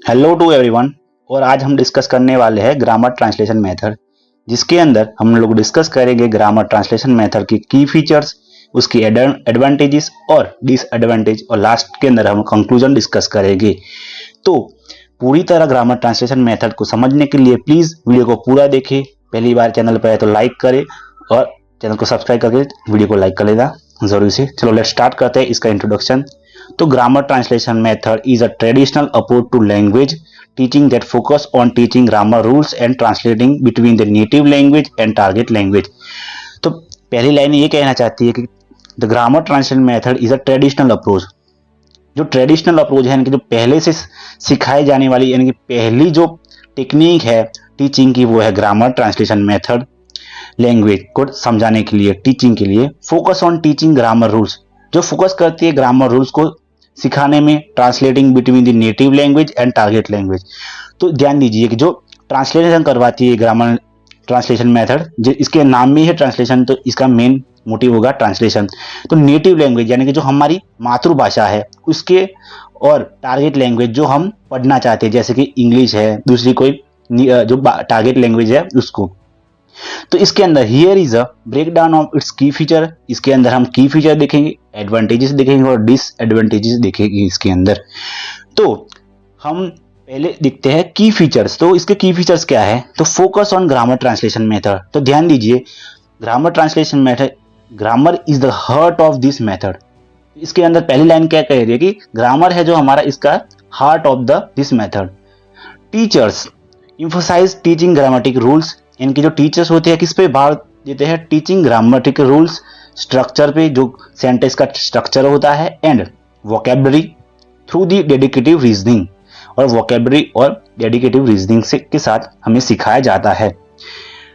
Hello to everyone. और आज हम डिस्कस करने वाले हैं ग्रामर ट्रांसलेशन मेथड, जिसके अंदर हम लोग डिस्कस करेंगे ग्रामर ट्रांसलेशन मेथड की की फीचर्स, उसकी एडवांटेजेस और डिसएडवांटेज, और लास्ट के अंदर हम कंक्लूजन डिस्कस करेंगे। तो पूरी तरह ग्रामर ट्रांसलेशन मेथड को समझने के लिए प्लीज वीडियो को पूरा देखें। पहली बार चैनल पर है तो लाइक करें और चैनल को सब्सक्राइब करके वीडियो को लाइक कर लेना जरूरी से। चलो लेट स्टार्ट करते हैं इसका इंट्रोडक्शन। तो grammar translation method is a traditional approach to language teaching that focus on teaching grammar rules and translating between the native language and target language. तो पहली लाइन ये कहना चाहती है कि the grammar translation method is a traditional approach. जो traditional approach है यानी कि जो पहले से सिखाई जाने वाली यानी कि पहली जो टेक्निक है टीचिंग की, वो है ग्रामर ट्रांसलेशन मेथड। लैंग्वेज को समझाने के लिए, टीचिंग के लिए, focus on teaching grammar rules, जो फोकस करती है ग्रामर रूल्स को सिखाने में, translating between the native language and target language. तो ध्यान दीजिए कि जो ट्रांसलेशन करवाती है ग्रामर ट्रांसलेशन मेथड, इसके नाम में है ट्रांसलेशन, तो इसका मेन मोटिव होगा ट्रांसलेशन। तो नेटिव लैंग्वेज यानी कि जो हमारी मातृभाषा है उसके, और टारगेट लैंग्वेज जो हम पढ़ना चाहते हैं, जैसे कि इंग्लिश है, दूसरी कोई जो टारगेट लैंग्वेज है उसको। तो इसके अंदर here is a breakdown of its key feature. इसके अंदर हम की फीचर देखेंगे, एडवांटेजेस देखेंगे और डिसएडवांटेजेस देखेंगे इसके अंदर। तो हम पहले देखते हैं की फीचर्स। तो इसके की फीचर्स क्या है? तो focus on grammar translation method. तो ध्यान दीजिए, grammar translation method, grammar is the heart of this method. इसके अंदर पहली लाइन क्या कह रही है कि ग्रामर है जो हमारा, इसका heart of the this method. Teachers emphasize teaching grammatic rules. इनके जो टीचर्स होते हैं किस पे भार देते हैं? टीचिंग ग्रामेटिक रूल्स, स्ट्रक्चर पे, जो सेंटेंस का स्ट्रक्चर होता है, and vocabulary through the deductive reasoning. और वोकैबुलरी और डेडिकेटिव रीजनिंग से के साथ हमें सिखाया जाता है।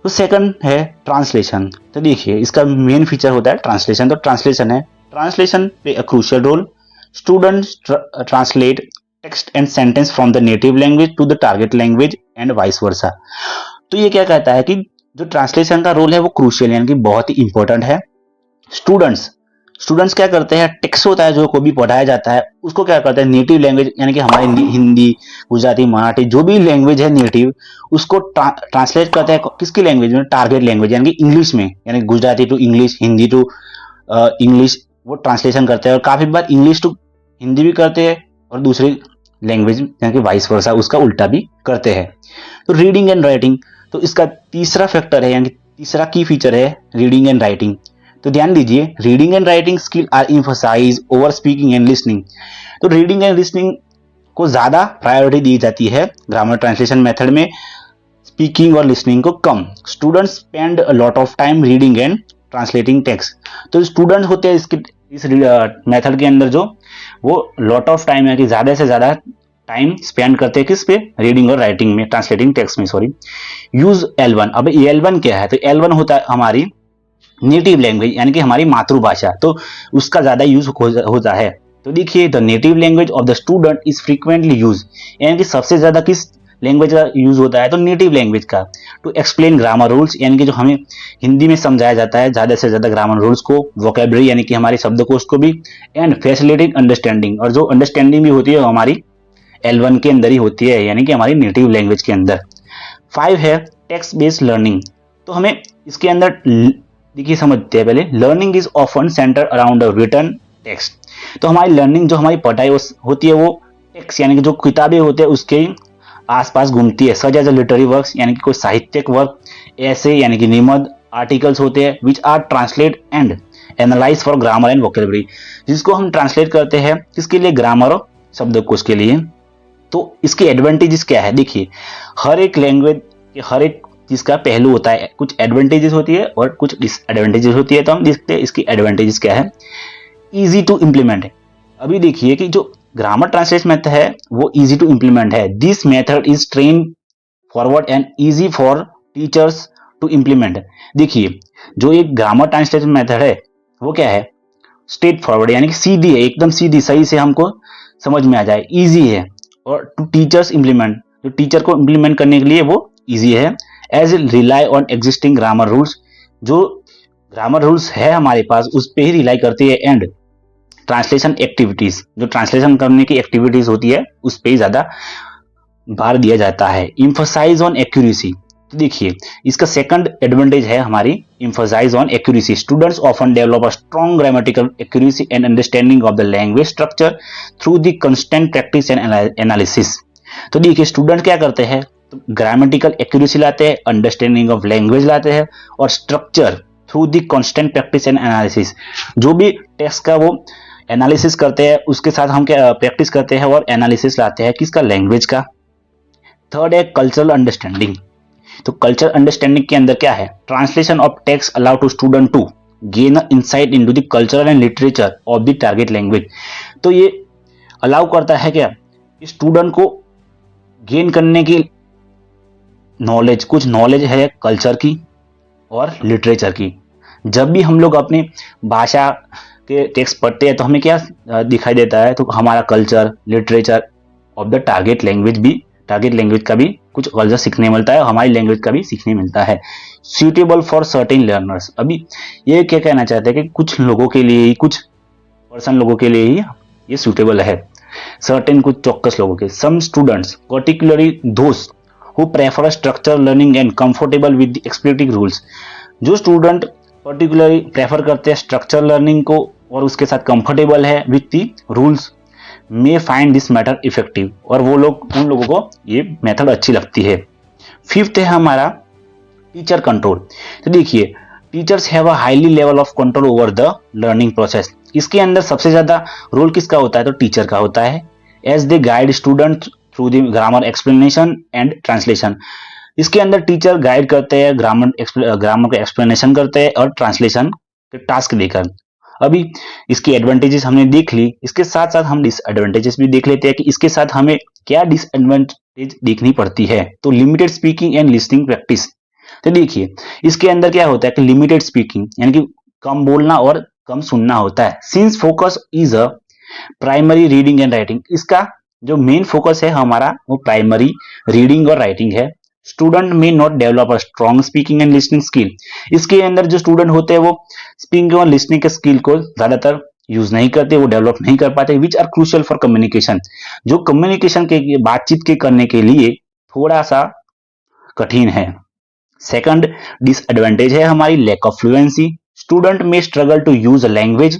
तो सेकंड है ट्रांसलेशन। तो देखिए इसका मेन फीचर होता है ट्रांसलेशन। तो ट्रांसलेशन है, translation play a crucial role. Students translate text and sentence from the native language to the target language and vice versa. तो ये क्या कहता है कि जो ट्रांसलेशन का रोल है वो क्रूशियल यानी कि बहुत ही इंपॉर्टेंट है। स्टूडेंट्स क्या करते हैं? टेक्स्ट होता है जो को भी पढ़ाया जाता है, उसको क्या करते हैं? नेटिव लैंग्वेज यानी कि हमारी हिंदी, गुजराती, मराठी, जो भी लैंग्वेज है नेटिव, उसको ट्रांसलेट करते हैं किसकी लैंग्वेज में? टारगेट लैंग्वेज यानी कि इंग्लिश में, यानी Gujarati to English, Hindi to English, वो ट्रांसलेशन करते हैं। और काफी बार इंग्लिश टू हिंदी भी करते हैं और दूसरी लैंग्वेज यानी कि वाइस वर्सा, उसका उल्टा भी करते हैं। तो रीडिंग एंड राइटिंग, तो इसका तीसरा फैक्टर है यानी तीसरा की फीचर है रीडिंग एंड राइटिंग। तो ध्यान दीजिए, reading and writing skill are emphasize over speaking and listening. तो रीडिंग एंड लिसनिंग को ज्यादा प्रायोरिटी दी जाती है ग्रामर ट्रांसलेशन मेथड में, स्पीकिंग और लिसनिंग को कम। Students spend a lot of time reading and translating text. तो स्टूडेंट होते हैं इस मेथड के अंदर जो, वो लॉट ऑफ टाइम है कि ज्यादा से ज्यादा टाइम स्पेंड करते हैं किस पे? रीडिंग और राइटिंग में, ट्रांसलेटिंग टेक्स्ट में, सॉरी। Use L1। अब L1 क्या है? तो L1 होता है हमारी नेटिव लैंग्वेज यानी कि हमारी मातृभाषा, तो उसका ज्यादा यूज होता है। तो देखिए, the native language of the student is frequently use, यानी कि सबसे ज्यादा किस लैंग्वेज का यूज होता है? तो नेटिव लैंग्वेज का। टू एक्सप्लेन ग्रामर रूल्स, यानी कि जो हमें हिंदी में समझाया जाता है ज्यादा से ज्यादा ग्रामर रूल्स को, वोकैबुलरी यानी कि हमारे शब्दकोश को भी, एंड फैसिलिटेट अंडरस्टैंडिंग, और जो अंडरस्टैंडिंग भी होती है वो हमारी L1 के अंदर ही होती है, यानी कि हमारी नेटिव लैंग्वेज के अंदर। 5 है टेक्स्ट बेस्ड लर्निंग। तो हमें इसके अंदर देखिए समझते हैं पहले, learning is often centre around written text. तो हमारी लर्निंग, जो हमारी पढ़ाई होती है, वो टेक्स्ट यानी कि जो किताबें होते हैं उसके आसपास घूमती है। Such as a literary works, यानी कि कोई साहित्यिक वर्क, ऐसे यानी कि निबंध, आर्टिकल्स होते हैं, which are translate and analyse for grammar and vocabulary, जिसको हम ट्रांसलेट करते हैं किसके लिए? ग्रामर और शब्दकोश के लिए। तो इसके एडवांटेजेस क्या है? देखिए, हर एक लैंग्वेज के हर एक चीज का पहलू होता है, कुछ एडवांटेजेस होती है और कुछ डिसएडवांटेजेस होती है। तो हम देखते हैं इसकी एडवांटेजेस क्या है। इजी टू इम्प्लीमेंट है। अभी देखिए कि जो ग्रामर ट्रांसलेशन मेथड है वो इजी टू इम्प्लीमेंट है। This method is straightforward and easy for teachers to implement. देखिए, जो एक ग्रामर ट्रांसलेशन मेथड है वो क्या है? स्ट्रेट फॉरवर्ड, यानी कि सीधी है, एकदम सीधी, सही से हमको समझ में आ जाए, इजी है। और टू टीचर्स इम्प्लीमेंट, जो टीचर को इम्प्लीमेंट करने के लिए वो इजी है। As rely on existing grammar rules, जो ग्रामर रूल्स है हमारे पास उस पर ही रिलाई करती है। एंड ट्रांसलेशन एक्टिविटीज, जो ट्रांसलेशन करने की एक्टिविटीज होती है उस पर ही ज्यादा भार दिया जाता है। इम्फोसाइज ऑन एक्यूरेसी, तो देखिए इसका सेकंड एडवांटेज है हमारी emphasise on accuracy. Students often develop a strong grammatical accuracy and understanding of the language structure through the constant practice and analysis. तो देखिए स्टूडेंट क्या करते हैं, तो ग्रामेटिकल एक्यूरेसी लाते हैं, अंडरस्टैंडिंग ऑफ लैंग्वेज लाते हैं और structure through the constant practice and analysis. जो भी टेक्स्ट का वो एनालिसिस करते हैं उसके साथ हम क्या प्रैक्टिस करते हैं और एनालिसिस लाते हैं किसका, लैंग्वेज का। थर्ड है कल्चरल अंडरस्टैंडिंग। तो कल्चरल अंडरस्टैंडिंग के अंदर क्या है, translation of text allow to student to gain insight into the cultural and literature of the target language. तो ये अलाउ करता है क्या, स्टूडेंट को गेन करने की नॉलेज, कुछ नॉलेज है कल्चर की और लिटरेचर की। जब भी हम लोग अपनी भाषा के टेक्स्ट पढ़ते हैं तो हमें क्या दिखाई देता है, तो हमारा culture, literature of the target language भी, टारगेट लैंग्वेज का भी कुछ कल्चर सीखने मिलता है और हमारी लैंग्वेज का भी सीखने मिलता है। सुटेबल फॉर सर्टेन लर्नर्स, अभी ये क्या कहना चाहते हैं कि कुछ लोगों के लिए ही, कुछ पर्सन लोगों के लिए ही ये सुटेबल है, सर्टेन कुछ चौक्कस लोगों के। सम स्टूडेंट्स पर्टिकुलरली दोस्त who prefer structure learning and comfortable with explicit rules. जो स्टूडेंट पर्टिकुलरली प्रेफर करते हैं स्ट्रक्चर लर्निंग को और उसके साथ कंफर्टेबल है with the rules, may find this method effective, और वो लोग, उन लोगों को ये मेथड अच्छी लगती है। फिफ्थ है हमारा टीचर कंट्रोल। तो देखिए teachers have a highly level of control over the learning process. इसके अंदर सबसे ज्यादा रोल किसका होता है, तो टीचर का होता है। As they guide student through the grammar explanation and translation. इसके अंदर टीचर गाइड करते हैं, ग्रामर का एक्सप्लेनेशन करते हैं और ट्रांसलेशन के टास्क देकर। अभी इसकी एडवांटेजेस हमने देख ली, इसके साथ साथ हम डिसएडवांटेजेस भी देख लेते हैं कि इसके साथ हमें क्या डिसएडवांटेज देखनी पड़ती है। तो limited speaking and listening practice. तो देखिए इसके अंदर क्या होता है कि लिमिटेड स्पीकिंग यानी कि कम बोलना और कम सुनना होता है। Since focus is a primary reading and writing, इसका जो मेन फोकस है हमारा वो प्राइमरी रीडिंग और राइटिंग है। स्टूडेंट में not develop a strong speaking and listening skill. इसके अंदर जो स्टूडेंट होते हैं वो स्पीकिंग और लिसनिंग के स्किल को ज्यादातर यूज नहीं करते, वो डेवलप नहीं कर पाते, which are crucial for communication, जो कम्युनिकेशन के बातचीत के करने के लिए थोड़ा सा कठिन है। सेकंड डिसएडवांटेज है हमारी लैक ऑफ फ्लुएंसी। स्टूडेंट में struggle to use language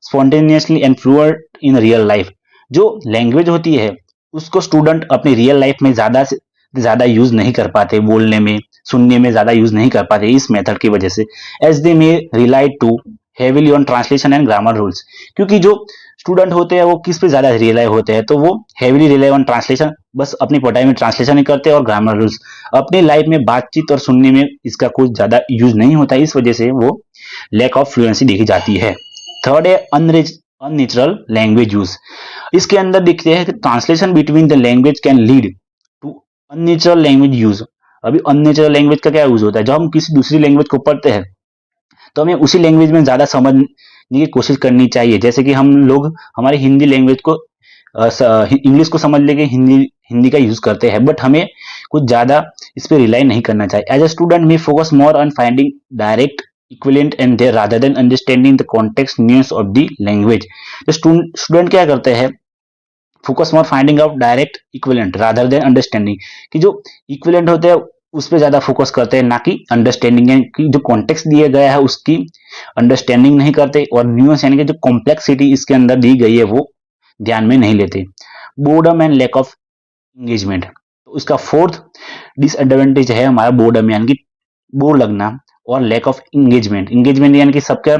spontaneously and fluent in real life. जो लैंग्वेज होती है उसको स्टूडेंट अपनी रियल लाइफ में ज्यादा से ज्यादा यूज नहीं कर पाते, बोलने में, सुनने में ज्यादा यूज नहीं कर पाते इस मेथड की वजह से। As they may rely too heavily on translation and grammar rules, क्योंकि जो स्टूडेंट होते हैं वो किस पे ज्यादा रिलाई होते हैं, तो वो हेवीली रिलाई ऑन ट्रांसलेशन, बस अपनी पढ़ाई में ट्रांसलेशन ही करते हैं और ग्रामर रूल्स। अपनी लाइफ में बातचीत और सुनने में इसका कुछ ज्यादा यूज नहीं होता, इस वजह से वो लैक ऑफ फ्लुएंसी देखी जाती है। थर्ड है अननेचुरल लैंग्वेज यूज। इसके अंदर दिखते हैं कि translation between the language can lead to unnatural language use. अभी अननेचुरल लैंग्वेज का क्या यूज होता है, जब हम किसी दूसरी लैंग्वेज को पढ़ते हैं तो हमें उसी लैंग्वेज में ज्यादा समझने की कोशिश करनी चाहिए। जैसे कि हम लोग हमारी हिंदी लैंग्वेज को, इंग्लिश को समझ लेके हिंदी हिंदी का यूज करते हैं, बट हमें कुछ ज्यादा इस पर रिलाई नहीं करना चाहिए। एज अ स्टूडेंट में focus more on finding direct equivalent and there rather than understanding the context nuance of the language। तो स्टूडेंट क्या करते हैं, focus more finding out direct equivalent rather than understanding, कि जो इक्विवेलेंट होते हैं उस पर ज्यादा फोकस करते हैं, ना कि अंडरस्टैंडिंग की जो कॉन्टेक्स्ट दिया गया है उसकी अंडरस्टैंडिंग नहीं करते, और न्यूएंस यानी कि जो कॉम्प्लेक्सिटी इसके अंदर दी गई है वो ध्यान में नहीं लेते। Boredom and lack of engagement, तो उसका फोर्थ डिसएडवांटेज है हमारा बोर्डम यानी कि बोर लगना और लैक ऑफ इंगेजमेंट। इंगेजमेंट यानी कि सबका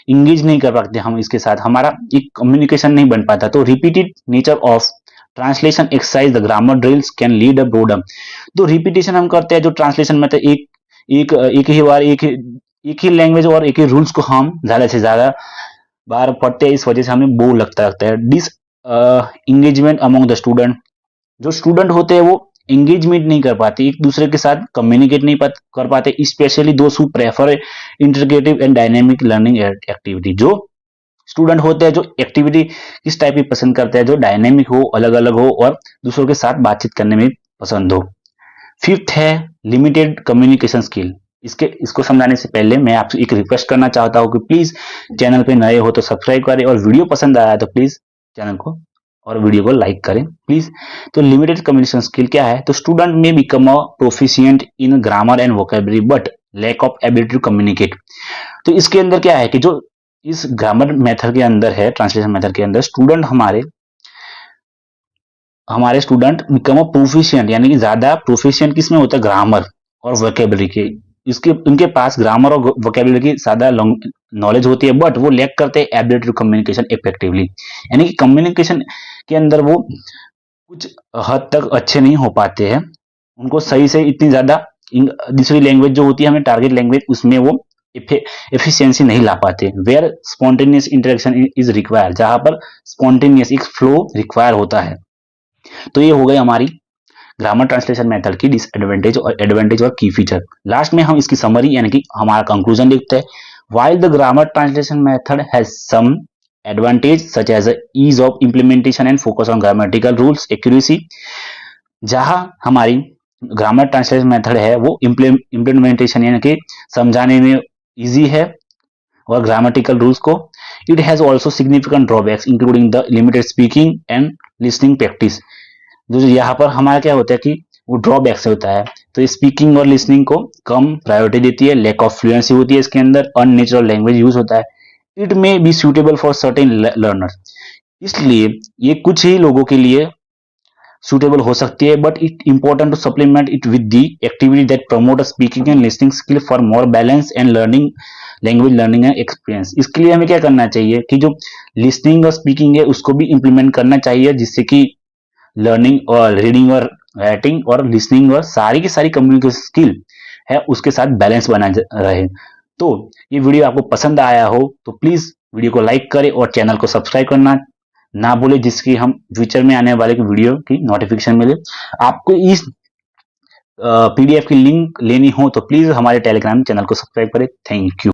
इंगेज नहीं कर पाते हम इसके साथ, हमारा एक कम्युनिकेशन नहीं बन पाता। तो repeated nature of translation exercise the grammar drills can lead a boredom. तो रिपीटेशन हम करते हैं जो ट्रांसलेशन में, तो एक ही बार एक ही लैंग्वेज और एक ही रूल्स को हम ज्यादा से ज्यादा बार पढ़ते हैं, इस वजह से हमें बोर लगता है। Disengagement among the student, जो स्टूडेंट होते हैं वो एंगेजमेंट नहीं कर पाते, एक दूसरे के साथ कम्युनिकेट नहीं कर पाते, स्पेशली दोस्त who prefer integrative and dynamic learning activity. जो स्टूडेंट होते हैं जो एक्टिविटी किस टाइप की पसंद करते हैं, जो डायनेमिक हो, अलग अलग हो और दूसरों के साथ बातचीत करने में पसंद हो। फिफ्थ है लिमिटेड कम्युनिकेशन स्किल। इसको समझाने से पहले मैं आपसे एक रिक्वेस्ट करना चाहता हूं कि प्लीज चैनल पे नए हो तो सब्सक्राइब करें और वीडियो पसंद आया तो प्लीज चैनल को और वीडियो को लाइक करें प्लीज। तो लिमिटेड कम्युनिकेशन स्किल क्या है, तो स्टूडेंट में become a proficient in grammar and vocabulary but lack of ability to communicate. तो इसके अंदर क्या है कि जो इस ग्रामर मेथड के अंदर है, ट्रांसलेशन मेथड के अंदर स्टूडेंट हमारे स्टूडेंट बिकम अ प्रोफिशिएंट, यानी कि ज्यादा प्रोफिशिएंट किसमें होता है, ग्रामर और वोकेबलरी के। इसके उनके पास ग्रामर और वोकेबलरी की ज्यादा नॉलेज होती है, बट वो लैक करते हैं एबिलिटी टू कम्युनिकेशन इफेक्टिवली, यानी कि कम्युनिकेशन के अंदर वो कुछ हद तक अच्छे नहीं हो पाते हैं। उनको सही से इतनी ज्यादा दूसरी लैंग्वेज जो होती है हमें टारगेट लैंग्वेज, उसमें वो एफिशिएंसी नहीं ला पाते। Where spontaneous interaction is require, जहां पर स्पॉन्टेनियस एक फ्लो रिक्वायर होता है। तो ये हो गई हमारी ग्रामर ट्रांसलेशन मेथड की डिसएडवांटेज और की फीचर। लास्ट में हम इसकी समरी यानी कि हमारा कंक्लूजन लिखते हैं। While the grammar translation method has some advantage such as ease of implementation and focus on grammatical rules accuracy, जहां हमारी ग्रामर ट्रांसलेशन मेथड है वो इम्प्लीमेंटेशन यानी कि समझाने में इजी है और ग्रामेटिकल रूल्स को, it has also significant drawbacks including the limited speaking and listening practice. जो यहाँ पर हमारा क्या होता है कि वो ड्रॉबैक्स होता है, तो स्पीकिंग और लिसनिंग को कम प्रायोरिटी देती है, लैक ऑफ फ्लुएंसी होती है इसके अंदर, अननेचुरल लैंग्वेज यूज होता है, it may be suitable for certain learners, इसलिए ये कुछ ही लोगों के लिए suitable हो सकती है, but it important to supplement it with the activity that promote speaking and listening skill for more balance and learning language learning and experience. इसके लिए हमें क्या करना चाहिए कि जो लिसनिंग और स्पीकिंग है उसको भी इंप्लीमेंट करना चाहिए, जिससे कि लर्निंग और रीडिंग और राइटिंग और लिसनिंग और सारी की सारी कम्युनिकेशन स्किल है उसके साथ बैलेंस बना रहे। तो ये वीडियो आपको पसंद आया हो तो प्लीज वीडियो को लाइक करें और चैनल को सब्सक्राइब करना ना भूले, जिसकी हम फ्यूचर में आने वाले वीडियो की नोटिफिकेशन मिले। आपको इस पीडीएफ की लिंक लेनी हो तो प्लीज हमारे टेलीग्राम चैनल को सब्सक्राइब करें। Thank you.